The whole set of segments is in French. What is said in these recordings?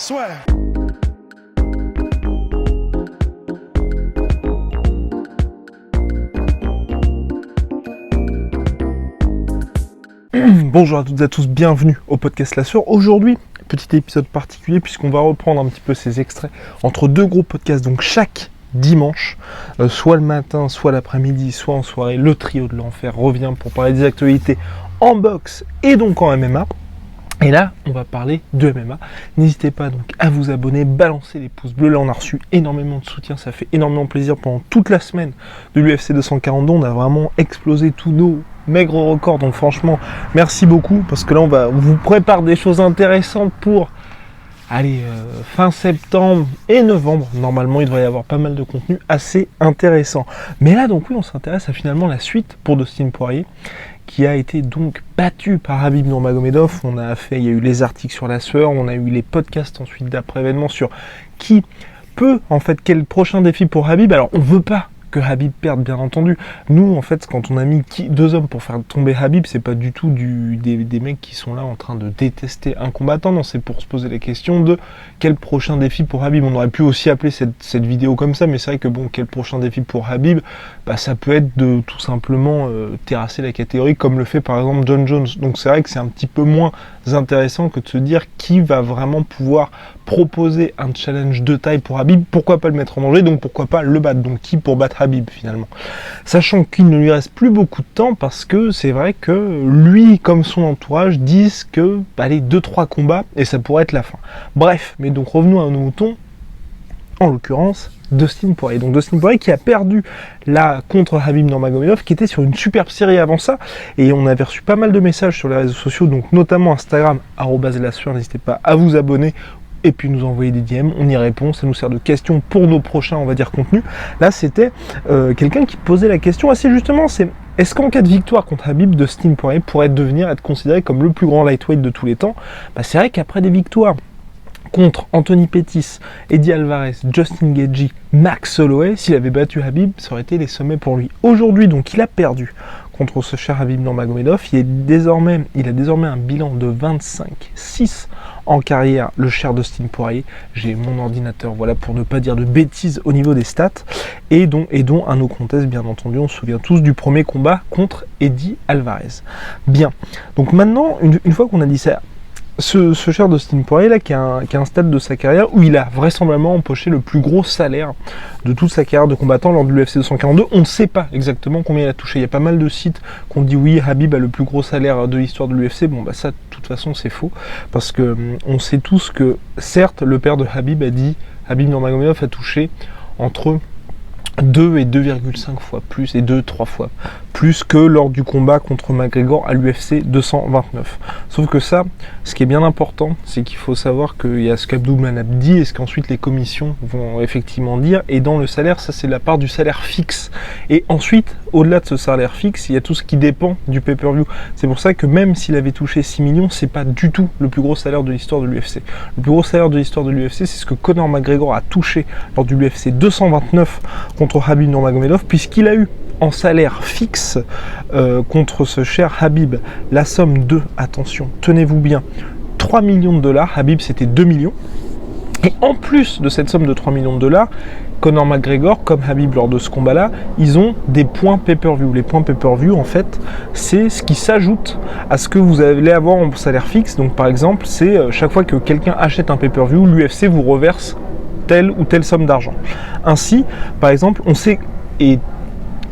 Swag. Bonjour à toutes et à tous, bienvenue au podcast La Sueur. Aujourd'hui, petit épisode particulier puisqu'on va reprendre un petit peu ces extraits entre deux gros podcasts, donc chaque dimanche, soit le matin, soit l'après-midi, soit en soirée, le trio de l'enfer revient pour parler des actualités en boxe et donc en MMA. Et là, on va parler de MMA. N'hésitez pas donc à vous abonner, balancer les pouces bleus. Là, on a reçu énormément de soutien, ça fait énormément plaisir pendant toute la semaine de l'UFC 242. On a vraiment explosé tous nos maigres records. Donc franchement, merci beaucoup parce que là, on vous prépare des choses intéressantes pour fin septembre et novembre. Normalement, il devrait y avoir pas mal de contenu assez intéressant. Mais là, donc oui, on s'intéresse à finalement la suite pour Dustin Poirier, qui a été donc battu par Khabib Nurmagomedov. Il y a eu les articles sur La Sueur, on a eu les podcasts ensuite d'après-événement sur qui peut, en fait, quel prochain défi pour Khabib. Alors, on veut pas que Khabib perde, bien entendu. Nous, en fait, quand on a mis deux hommes pour faire tomber Khabib, c'est pas du tout des mecs qui sont là en train de détester un combattant. Non, c'est pour se poser la question de quel prochain défi pour Khabib. On aurait pu aussi appeler cette vidéo comme ça, mais c'est vrai que bon, quel prochain défi pour Khabib, ça peut être de tout simplement terrasser la catégorie, comme le fait par exemple John Jones. Donc c'est vrai que c'est un petit peu moins intéressant que de se dire qui va vraiment pouvoir proposer un challenge de taille pour Khabib. Pourquoi pas le mettre en danger, donc pourquoi pas le battre. Donc qui pour battre Khabib finalement, sachant qu'il ne lui reste plus beaucoup de temps, parce que c'est vrai que lui comme son entourage disent que 2-3 combats et ça pourrait être la fin. Bref, mais donc revenons à nos moutons, en l'occurrence Dustin Poirier. Donc Dustin Poirier qui a perdu là contre Khabib Nurmagomedov, qui était sur une superbe série avant ça, et on avait reçu pas mal de messages sur les réseaux sociaux, donc notamment Instagram @LaSueur. N'hésitez pas à vous abonner et puis nous envoyer des DM, on y répond, ça nous sert de question pour nos prochains, on va dire, contenus. Là, c'était quelqu'un qui posait la question assez justement, c'est est-ce qu'en cas de victoire contre Khabib, Dustin Poirier pourrait être considéré comme le plus grand lightweight de tous les temps? C'est vrai qu'après des victoires contre Anthony Pettis, Eddie Alvarez, Justin Gaethje, Max Holloway, s'il avait battu Khabib, ça aurait été les sommets pour lui. Aujourd'hui, donc, il a perdu contre ce cher Khabib Nurmagomedov. Il a désormais un bilan de 25-6 en carrière, le cher Dustin Poirier. J'ai mon ordinateur, voilà, pour ne pas dire de bêtises au niveau des stats. Et dont un no contest, bien entendu. On se souvient tous du premier combat contre Eddie Alvarez. Bien. Donc maintenant, une fois qu'on a dit ça, ce cher Dustin Poirier là, qui a un stade de sa carrière où il a vraisemblablement empoché le plus gros salaire de toute sa carrière de combattant lors de l'UFC 242. On ne sait pas exactement combien il a touché. Il y a pas mal de sites qui ont dit oui, Khabib a le plus gros salaire de l'histoire de l'UFC. Ça, de toute façon, c'est faux, parce que on sait tous que certes, le père de Khabib a dit Khabib Nurmagomedov a touché entre 2 et 2,5 fois plus, et 2-3 fois plus que lors du combat contre McGregor à l'UFC 229. Sauf que ça, ce qui est bien important, c'est qu'il faut savoir qu'il y a ce qu'Abdoumane dit et ce qu'ensuite les commissions vont effectivement dire. Et dans le salaire, ça c'est la part du salaire fixe. Et ensuite, au-delà de ce salaire fixe, il y a tout ce qui dépend du pay-per-view. C'est pour ça que même s'il avait touché 6 millions, c'est pas du tout le plus gros salaire de l'histoire de l'UFC. Le plus gros salaire de l'histoire de l'UFC, c'est ce que Conor McGregor a touché lors du l'UFC 229 contre Khabib Nurmagomedov, puisqu'il a eu en salaire fixe contre ce cher Khabib la somme de, attention, tenez-vous bien, 3 millions de dollars. Khabib c'était 2 millions. Et en plus de cette somme de 3 millions de dollars, Conor McGregor, comme Khabib lors de ce combat-là, ils ont des points pay-per-view. Les points pay-per-view, en fait, c'est ce qui s'ajoute à ce que vous allez avoir en salaire fixe. Donc par exemple, c'est chaque fois que quelqu'un achète un pay-per-view, l'UFC vous reverse telle ou telle somme d'argent. Ainsi, par exemple, on sait, et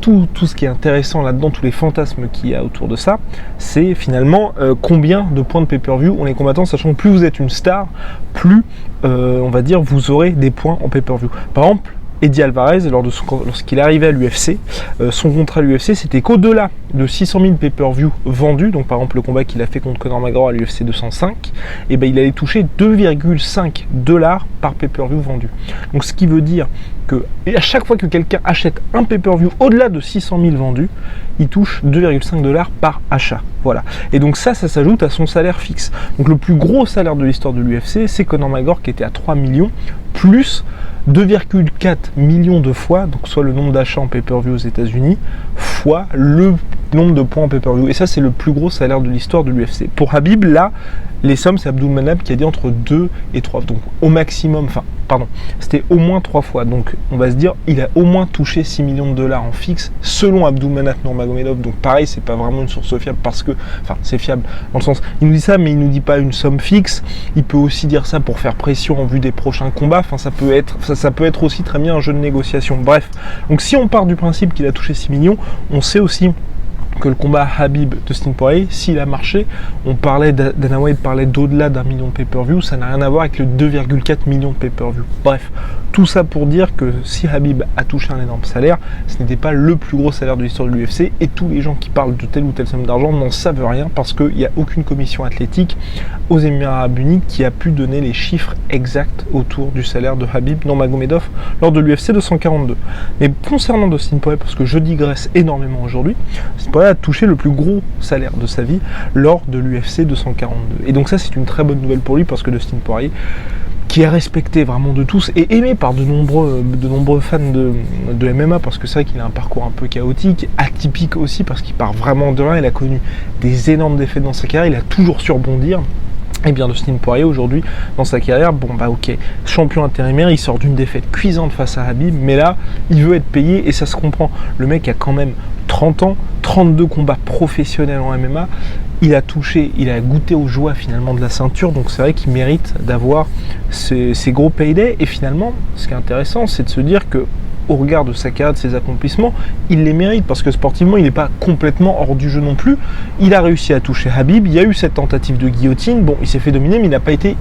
tout ce qui est intéressant là-dedans, tous les fantasmes qu'il y a autour de ça, c'est finalement combien de points de pay-per-view ont les combattants, sachant que plus vous êtes une star, plus on va dire vous aurez des points en pay-per-view. Par exemple, Eddie Alvarez, lorsqu'il arrivait à l'UFC, son contrat à l'UFC, c'était qu'au-delà de 600 000 pay-per-view vendus, donc par exemple le combat qu'il a fait contre Conor McGregor à l'UFC 205, il allait toucher 2,5 $ par pay-per-view vendu. Donc ce qui veut dire que à chaque fois que quelqu'un achète un pay-per-view au-delà de 600 000 vendus, il touche 2,5 $ par achat. Voilà. Et donc ça s'ajoute à son salaire fixe. Donc le plus gros salaire de l'histoire de l'UFC, c'est Conor McGregor qui était à 3 millions, plus 2,4 millions de fois, donc soit le nombre d'achats en pay-per-view aux États-Unis, fois le nombre de points en pay-per-view. Et ça, c'est le plus gros salaire de l'histoire de l'UFC. Pour Khabib, là, les sommes, c'est Abdulmanap qui a dit entre 2 et 3. Donc au maximum, c'était au moins 3 fois. Donc on va se dire, il a au moins touché 6 millions de dollars en fixe, selon Abdulmanap Nurmagomedov. Donc pareil, c'est pas vraiment une source fiable parce que, c'est fiable dans le sens, il nous dit ça, mais il nous dit pas une somme fixe. Il peut aussi dire ça pour faire pression en vue des prochains combats. Ça peut être aussi très bien un jeu de négociation. Bref, donc si on part du principe qu'il a touché 6 millions, on sait aussi que le combat Khabib-Dustin Poirier, s'il a marché, Dana White parlait d'au-delà d'1 million de pay-per-view, ça n'a rien à voir avec le 2,4 millions de pay-per-view. Bref, tout ça pour dire que si Khabib a touché un énorme salaire, ce n'était pas le plus gros salaire de l'histoire de l'UFC, et tous les gens qui parlent de telle ou telle somme d'argent n'en savent rien parce qu'il n'y a aucune commission athlétique aux Émirats Arabes Unis qui a pu donner les chiffres exacts autour du salaire de Khabib Nurmagomedov lors de l'UFC 242. Mais concernant Dustin Poirier, parce que je digresse énormément aujourd'hui, Dustin Poirier a touché le plus gros salaire de sa vie lors de l'UFC 242. Et donc ça, c'est une très bonne nouvelle pour lui parce que Dustin Poirier, qui est respecté vraiment de tous et aimé par de nombreux fans de MMA, parce que c'est vrai qu'il a un parcours un peu chaotique, atypique aussi parce qu'il part vraiment de rien. Il a connu des énormes défaites dans sa carrière, il a toujours su rebondir. Et bien Dustin Poirier aujourd'hui dans sa carrière, ok, champion intérimaire, il sort d'une défaite cuisante face à Khabib, mais là il veut être payé et ça se comprend. Le mec a quand même 30 ans, 32 combats professionnels en MMA, il a goûté aux joies finalement de la ceinture, donc c'est vrai qu'il mérite d'avoir ces gros paydays. Et finalement, ce qui est intéressant, c'est de se dire que au regard de sa carrière, de ses accomplissements, il les mérite parce que sportivement, il n'est pas complètement hors du jeu non plus. Il a réussi à toucher Khabib, il y a eu cette tentative de guillotine, il s'est fait dominer, mais il n'a pas été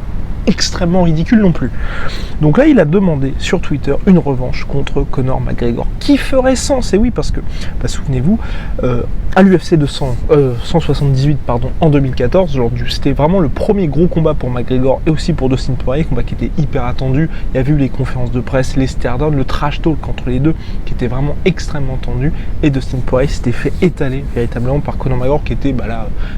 extrêmement ridicule non plus. Donc là, il a demandé sur Twitter une revanche contre Conor McGregor, qui ferait sens, et oui, parce que, souvenez-vous, à l'UFC 178 en 2014, c'était vraiment le premier gros combat pour McGregor et aussi pour Dustin Poirier, combat qui était hyper attendu. Il y avait eu les conférences de presse, les stare-down, le trash talk entre les deux, qui était vraiment extrêmement tendu, et Dustin Poirier s'était fait étaler véritablement par Conor McGregor, qui était,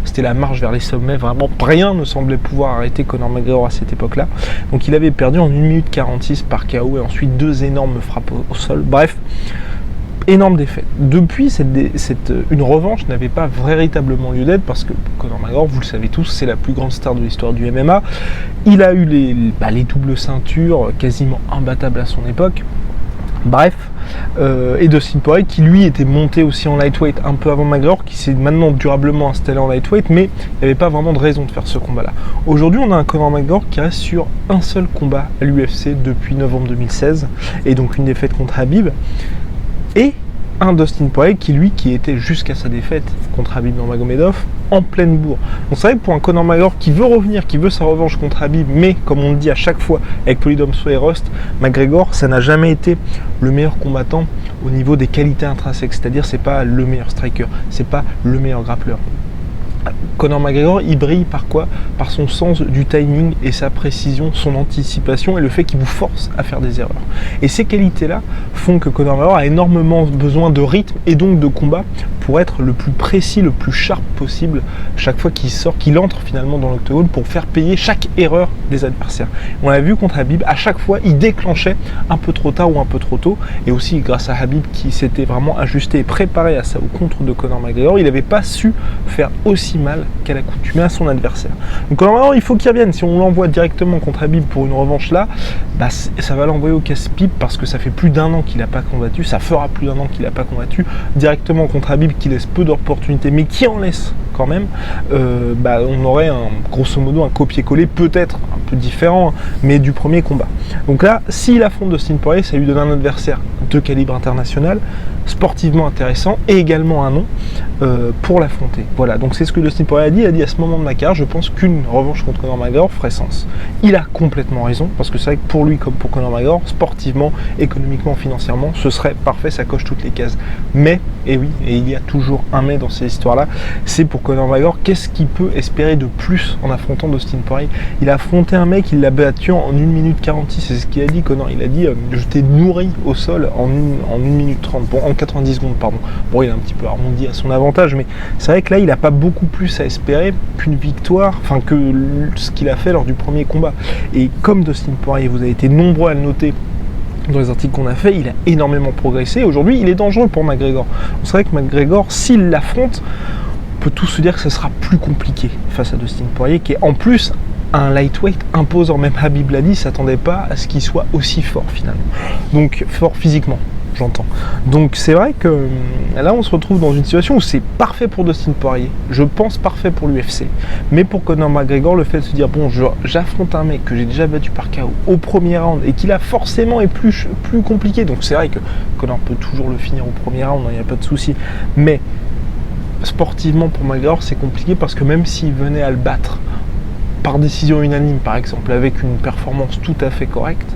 c'était la marche vers les sommets, vraiment rien ne semblait pouvoir arrêter Conor McGregor à cette époque-là. Donc il avait perdu en 1 minute 46 par KO et ensuite 2 énormes frappes au sol. Bref, énorme défaite. Depuis, une revanche n'avait pas véritablement lieu d'être parce que Conor McGregor, vous le savez tous, c'est la plus grande star de l'histoire du MMA. Il a eu les doubles ceintures quasiment imbattables à son époque. Bref, et Dustin Poirier qui lui était monté aussi en lightweight un peu avant McGregor, qui s'est maintenant durablement installé en lightweight, mais il n'y avait pas vraiment de raison de faire ce combat-là. Aujourd'hui, on a un Conor McGregor qui reste sur un seul combat à l'UFC depuis novembre 2016, et donc une défaite contre Khabib, et un Dustin Poirier qui était jusqu'à sa défaite contre Khabib Nurmagomedov en pleine bourre. Donc c'est vrai que pour un Conor McGregor qui veut revenir, qui veut sa revanche contre Khabib, mais comme on le dit à chaque fois avec Polydome et Rust, McGregor, ça n'a jamais été le meilleur combattant au niveau des qualités intrinsèques, c'est-à-dire c'est pas le meilleur striker, c'est pas le meilleur grappleur. Conor McGregor, il brille par quoi? Par son sens du timing et sa précision, son anticipation et le fait qu'il vous force à faire des erreurs. Et ces qualités-là font que Conor McGregor a énormément besoin de rythme et donc de combat pour être le plus précis, le plus sharp possible chaque fois qu'il sort, qu'il entre finalement dans l'octogone pour faire payer chaque erreur des adversaires. On l'a vu contre Khabib, à chaque fois il déclenchait un peu trop tard ou un peu trop tôt, et aussi grâce à Khabib qui s'était vraiment ajusté et préparé à ça au contre de Conor McGregor, il n'avait pas su faire aussi mal qu'à l'accoutumée à son adversaire. Donc Conor McGregor, il faut qu'il revienne. Si on l'envoie directement contre Khabib pour une revanche là, ça va l'envoyer au casse-pipe parce que ça fait plus d'1 an qu'il n'a pas combattu, ça fera plus d'1 an qu'il n'a pas combattu directement contre Khabib qui laisse peu d'opportunités mais qui en laisse quand même. On aurait grosso modo un copier-coller peut-être un peu différent, mais du premier combat. Donc là, s'il affronte Dustin Poirier, ça lui donne un adversaire de calibre international, sportivement intéressant et également un nom pour l'affronter. Voilà, donc c'est ce que Dustin Poirier a dit à ce moment de ma carrière, je pense qu'une revanche contre Conor McGregor ferait sens. Il a complètement raison, parce que c'est vrai que pour lui comme pour Conor McGregor, sportivement, économiquement, financièrement, ce serait parfait, ça coche toutes les cases. Mais, et oui, et il y a toujours un mais dans ces histoires-là, c'est pour Conor McGregor, qu'est-ce qu'il peut espérer de plus en affrontant Dustin Poirier? Il a affronté un mec, il l'a battu en 1 minute 46, c'est ce qu'il a dit, Conor. Il a dit, je t'ai nourri au sol en 1 minute 30, en 90 secondes, pardon. Bon, il a un petit peu arrondi à son avantage, mais c'est vrai que là, il n'a pas beaucoup plus à espérer qu'une victoire, que ce qu'il a fait lors du premier combat. Et comme Dustin Poirier, vous avez été nombreux à le noter dans les articles qu'on a fait, il a énormément progressé. Aujourd'hui, il est dangereux pour McGregor. C'est vrai que McGregor, s'il l'affronte, on peut tous se dire que ce sera plus compliqué face à Dustin Poirier, qui est en plus un lightweight imposant. Même Khabib l'a dit, il s'attendait pas à ce qu'il soit aussi fort finalement. Donc fort physiquement, j'entends. Donc c'est vrai que là on se retrouve dans une situation où c'est parfait pour Dustin Poirier, je pense parfait pour l'UFC, mais pour Conor McGregor, le fait de se dire bon, j'affronte un mec que j'ai déjà battu par KO au premier round et qui là forcément est plus compliqué. Donc c'est vrai que Conor peut toujours le finir au premier round, il n'y a pas de souci, mais sportivement pour McGregor c'est compliqué parce que même s'il venait à le battre par décision unanime par exemple, avec une performance tout à fait correcte,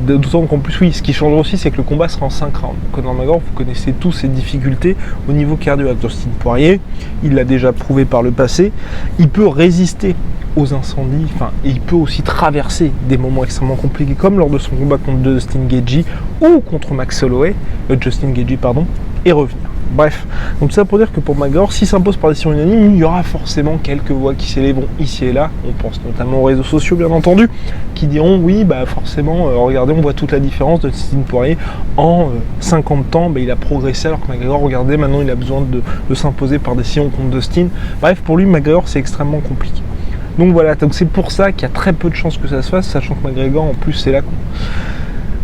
d'autant qu'en plus oui, ce qui change aussi c'est que le combat sera en 5 rounds. Conor McGregor, vous connaissez tous ses difficultés au niveau cardiaque. Dustin Poirier, il l'a déjà prouvé par le passé, il peut résister aux incendies, et il peut aussi traverser des moments extrêmement compliqués comme lors de son combat contre Justin Gaethje ou contre Max Holloway, Justin Gaethje pardon, et revenir. Bref, donc ça pour dire que pour McGregor, s'il s'impose par décision unanime, il y aura forcément quelques voix qui s'élèveront ici et là, on pense notamment aux réseaux sociaux bien entendu, qui diront oui, bah forcément, regardez, on voit toute la différence de Dustin Poirier en 50 ans, il a progressé alors que McGregor, regardez, maintenant il a besoin de s'imposer par décision contre Dustin. Bref, pour lui, McGregor, c'est extrêmement compliqué. Donc voilà, donc c'est pour ça qu'il y a très peu de chances que ça se fasse, sachant que McGregor, en plus, c'est là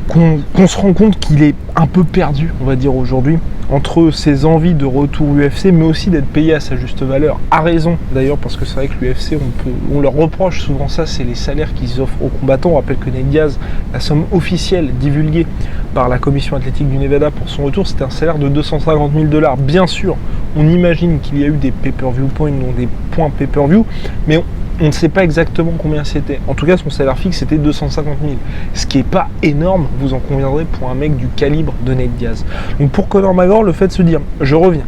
qu'on se rend compte qu'il est un peu perdu, on va dire aujourd'hui, entre ses envies de retour UFC, mais aussi d'être payé à sa juste valeur. A raison d'ailleurs, parce que c'est vrai que l'UFC, on leur reproche souvent ça, c'est les salaires qu'ils offrent aux combattants. On rappelle que Nate Diaz, la somme officielle divulguée par la commission athlétique du Nevada pour son retour, c'était un salaire de 250 000 $. Bien sûr, on imagine qu'il y a eu des pay-per-view points, donc des points pay-per-view, mais on ne sait pas exactement combien c'était. En tout cas, son salaire fixe, c'était 250 000. Ce qui n'est pas énorme, vous en conviendrez, pour un mec du calibre de Nate Diaz. Donc pour Conor McGregor, le fait de se dire, je reviens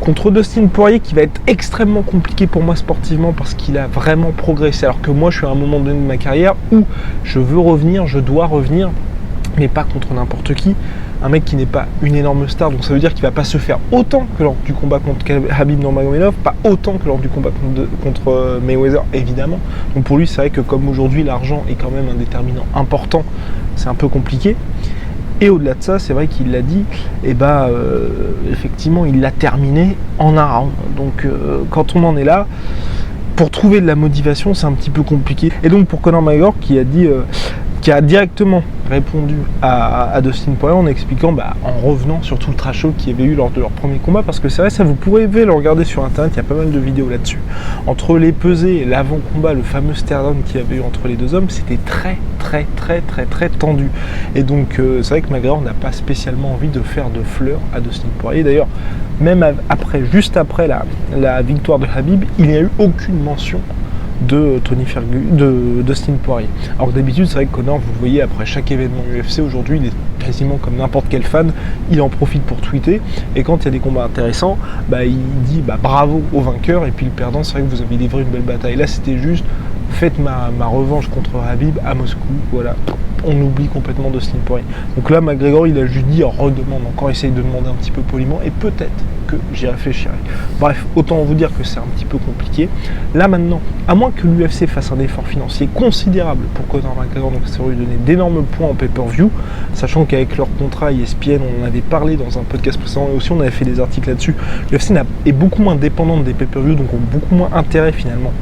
contre Dustin Poirier, qui va être extrêmement compliqué pour moi sportivement parce qu'il a vraiment progressé. Alors que moi, je suis à un moment donné de ma carrière où je veux revenir, je dois revenir, mais pas contre n'importe qui. Un mec qui n'est pas une énorme star, donc ça veut dire qu'il ne va pas se faire autant que lors du combat contre Khabib Nurmagomedov, pas autant que lors du combat contre Mayweather, évidemment. Donc pour lui, c'est vrai que comme aujourd'hui, l'argent est quand même un déterminant important, c'est un peu compliqué. Et au-delà de ça, c'est vrai qu'il l'a dit, effectivement, il l'a terminé en un round. Donc quand on en est là, pour trouver de la motivation, c'est un petit peu compliqué. Et donc pour Conor McGregor, qui a dit... qui a directement répondu à Dustin Poirier en expliquant, en revenant sur tout le trash talk qu'il y avait eu lors de leur premier combat, parce que c'est vrai, ça vous pourrez le regarder sur internet, il y a pas mal de vidéos là-dessus. Entre les pesées et l'avant-combat, le fameux stare-down qu'il y avait eu entre les deux hommes, c'était très tendu. Et donc c'est vrai que McGregor n'a pas spécialement envie de faire de fleurs à Dustin Poirier. D'ailleurs, même juste après la victoire de Khabib, il n'y a eu aucune mention de Dustin Poirier. Alors que d'habitude, c'est vrai que Conor, vous le voyez, après chaque événement UFC, aujourd'hui, il est quasiment comme n'importe quel fan, il en profite pour tweeter, et quand il y a des combats intéressants, il dit bravo au vainqueur, et puis le perdant, c'est vrai que vous avez livré une belle bataille. Là, c'était juste, faites ma revanche contre Khabib à Moscou, voilà. On oublie complètement Dustin Poirier. Donc là, McGregor, il a juste dit, redemande encore, essaye de demander un petit peu poliment, et peut-être que j'y réfléchirai. Bref, autant vous dire que c'est un petit peu compliqué. Là maintenant, à moins que l'UFC fasse un effort financier considérable pour Conor McGregor, donc ça aurait donné d'énormes points en pay-per-view, sachant qu'avec leur contrat ESPN, on en avait parlé dans un podcast précédent, et aussi on avait fait des articles là-dessus, l'UFC est beaucoup moins dépendante des pay-per-view, donc ont beaucoup moins intérêt finalement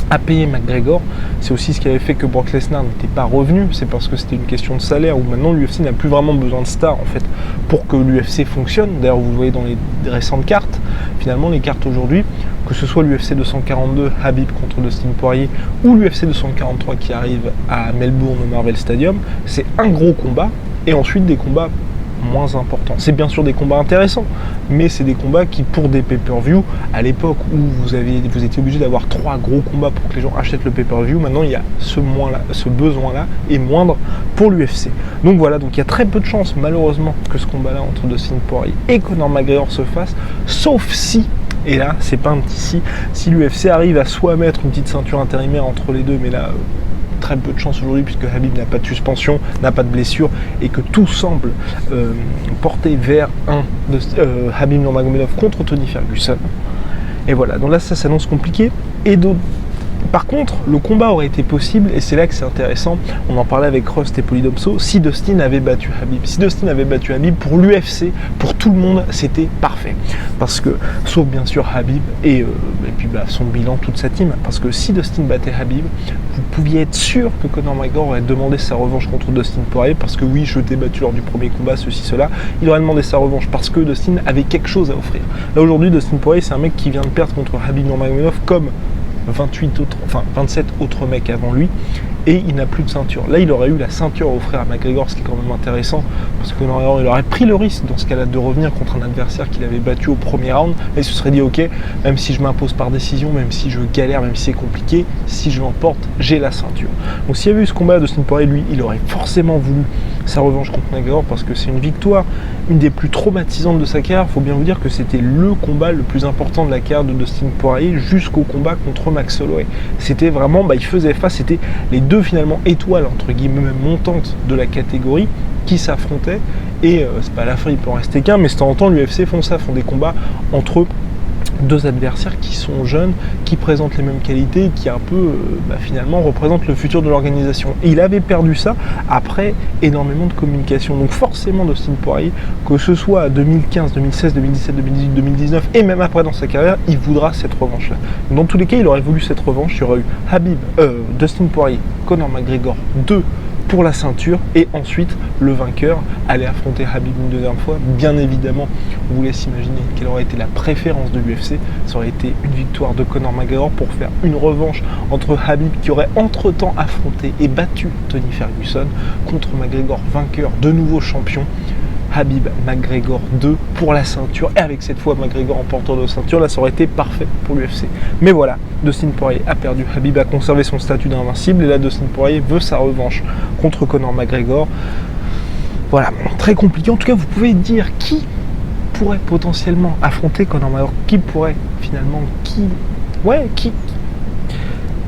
à payer McGregor. C'est aussi ce qui avait fait que Brock Lesnar n'était pas revenu, c'est parce que c'était une question de salaire, où maintenant l'UFC n'a plus vraiment besoin de stars en fait pour que l'UFC fonctionne. D'ailleurs vous le voyez dans les récentes cartes, finalement les cartes aujourd'hui, que ce soit l'UFC 242 Khabib contre Dustin Poirier ou l'UFC 243 qui arrive à Melbourne au Marvel Stadium, c'est un gros combat et ensuite des combats moins importants. C'est bien sûr des combats intéressants, mais c'est des combats qui, pour des pay-per-view, à l'époque où vous étiez obligé d'avoir 3 gros combats pour que les gens achètent le pay-per-view, maintenant il y a ce besoin-là est moindre pour l'UFC. Donc voilà, donc il y a très peu de chances malheureusement que ce combat-là entre Dustin Poirier et Conor McGregor se fasse, sauf si, et là c'est pas un petit si l'UFC arrive à soit mettre une petite ceinture intérimaire entre les deux, mais là très peu de chance aujourd'hui puisque Khabib n'a pas de suspension, n'a pas de blessure et que tout semble porter vers Khabib Nurmagomedov contre Tony Ferguson. Et voilà, donc là ça s'annonce compliqué. Et Par contre, le combat aurait été possible, et c'est là que c'est intéressant, on en parlait avec Rust et Polydomso, si Dustin avait battu Khabib. Si Dustin avait battu Khabib, pour l'UFC, pour tout le monde, c'était parfait. Parce que, sauf bien sûr Khabib et puis son bilan, toute sa team, parce que si Dustin battait Khabib, vous pouviez être sûr que Conor McGregor aurait demandé sa revanche contre Dustin Poirier, parce que oui, je t'ai battu lors du premier combat, ceci, cela, il aurait demandé sa revanche parce que Dustin avait quelque chose à offrir. Là aujourd'hui, Dustin Poirier, c'est un mec qui vient de perdre contre Khabib Nurmagomedov comme 27 autres mecs avant lui, et il n'a plus de ceinture. Là, il aurait eu la ceinture à offrir à McGregor, ce qui est quand même intéressant, parce que McGregor, il aurait pris le risque dans ce cas-là de revenir contre un adversaire qu'il avait battu au premier round, et il se serait dit ok, même si je m'impose par décision, même si je galère, même si c'est compliqué, si je l'emporte, j'ai la ceinture. Donc s'il y avait eu ce combat de Dustin Poirier, lui, il aurait forcément voulu sa revanche contre McGregor, parce que c'est une victoire, une des plus traumatisantes de sa carrière. Il faut bien vous dire que c'était le combat le plus important de la carrière de Dustin Poirier jusqu'au combat contre Max Holloway. C'était vraiment, il faisait face, c'était les deux finalement étoiles entre guillemets montantes de la catégorie qui s'affrontaient, et c'est pas à la fin il peut en rester qu'un, mais de temps en temps l'UFC font des combats entre deux adversaires qui sont jeunes, qui présentent les mêmes qualités, qui un peu finalement représentent le futur de l'organisation. Et il avait perdu ça après énormément de communication. Donc forcément Dustin Poirier, que ce soit 2015, 2016, 2017, 2018, 2019 et même après dans sa carrière, il voudra cette revanche-là. Dans tous les cas, il aurait voulu cette revanche. Il y aurait eu Dustin Poirier, Conor McGregor 2 pour la ceinture, et ensuite le vainqueur allait affronter Khabib une deuxième fois. Bien évidemment, on vous laisse imaginer quelle aurait été la préférence de l'UFC. Ça aurait été une victoire de Conor McGregor pour faire une revanche entre Khabib, qui aurait entre-temps affronté et battu Tony Ferguson, contre McGregor vainqueur, de nouveau champion. Khabib McGregor 2 pour la ceinture, et avec cette fois McGregor en porteur de ceinture. Là ça aurait été parfait pour l'UFC. Mais voilà, Dustin Poirier a perdu, Khabib a conservé son statut d'invincible, et là Dustin Poirier veut sa revanche contre Conor McGregor. Voilà, très compliqué. En tout cas, vous pouvez dire qui pourrait potentiellement affronter Conor McGregor, qui pourrait finalement,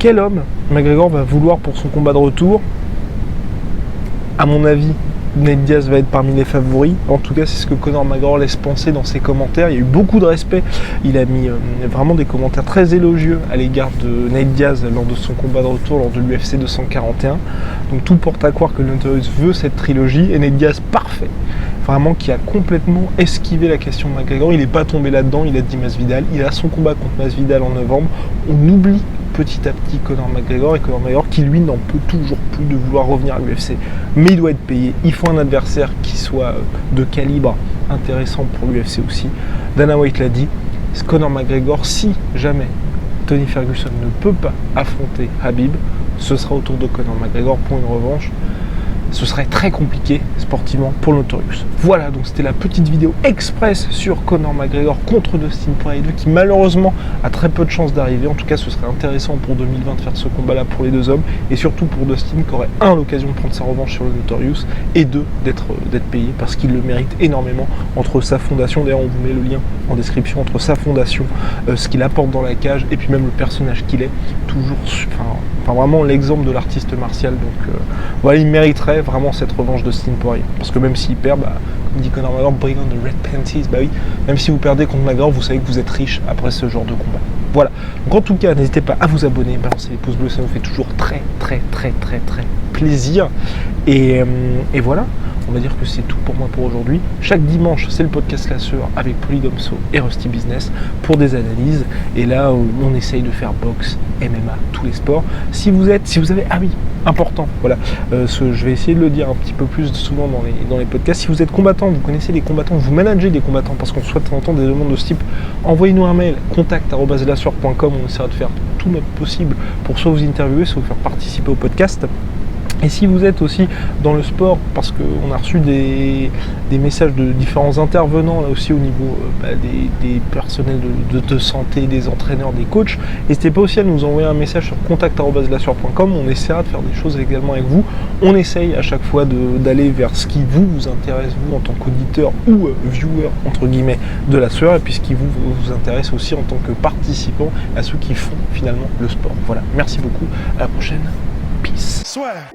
quel homme McGregor va vouloir pour son combat de retour. À mon avis, Nate Diaz va être parmi les favoris. En tout cas, c'est ce que Conor McGregor laisse penser dans ses commentaires. Il y a eu beaucoup de respect. Il a mis vraiment des commentaires très élogieux à l'égard de Nate Diaz lors de son combat de retour, lors de l'UFC 241. Donc tout porte à croire que Notorious veut cette trilogie, et Nate Diaz parfait. Vraiment qui a complètement esquivé la question de McGregor. Il n'est pas tombé là-dedans, il a dit Masvidal. Il a son combat contre Masvidal en novembre. On oublie petit à petit Conor McGregor, et Conor McGregor qui lui n'en peut toujours plus de vouloir revenir à l'UFC. Mais il doit être payé, il faut un adversaire qui soit de calibre intéressant pour l'UFC aussi. Dana White l'a dit, Conor McGregor, si jamais Tony Ferguson ne peut pas affronter Khabib, ce sera au tour de Conor McGregor pour une revanche. Ce serait très compliqué sportivement pour le Notorious. Voilà, donc c'était la petite vidéo express sur Conor McGregor contre Dustin Poirier 2, qui malheureusement a très peu de chances d'arriver. En tout cas, ce serait intéressant pour 2020 de faire ce combat-là pour les deux hommes, et surtout pour Dustin, qui aurait l'occasion de prendre sa revanche sur le Notorious, et d'être payé, parce qu'il le mérite énormément. Entre sa fondation, d'ailleurs on vous met le lien en description, entre sa fondation, ce qu'il apporte dans la cage, et puis même le personnage qu'il est, toujours, vraiment l'exemple de l'artiste martial. Donc voilà, il mériterait vraiment cette revanche de Dustin Poirier, parce que même s'il perd, comme dit Conor McGregor, bring on the red panties, oui, même si vous perdez contre McGregor, vous savez que vous êtes riche après ce genre de combat. Voilà, donc en tout cas, n'hésitez pas à vous abonner, balancer les pouces bleus, ça nous fait toujours très plaisir. Et voilà, on va dire que c'est tout pour moi pour aujourd'hui. Chaque dimanche, c'est le podcast Classeur avec Polydomso et Rusty Business pour des analyses. Et là, on essaye de faire boxe, MMA, tous les sports. Si vous avez, important, voilà, je vais essayer de le dire un petit peu plus souvent dans les podcasts. Si vous êtes combattant, vous connaissez des combattants, vous managez des combattants, parce qu'on souhaite de temps en temps des demandes de ce type, envoyez-nous un mail, contact@lasueur.com. On essaiera de faire tout notre possible pour soit vous interviewer, soit vous faire participer au podcast. Et si vous êtes aussi dans le sport, parce qu'on a reçu des messages de différents intervenants, là aussi au niveau des personnels de santé, des entraîneurs, des coachs, n'hésitez pas aussi à nous envoyer un message sur contact@lasueur.com. On essaiera de faire des choses également avec vous. On essaye à chaque fois d'aller vers ce qui vous intéresse, vous en tant qu'auditeur ou viewer entre guillemets de la sueur, et puis ce qui vous intéresse aussi en tant que participant, à ceux qui font finalement le sport. Voilà, merci beaucoup, à la prochaine, peace. Swear.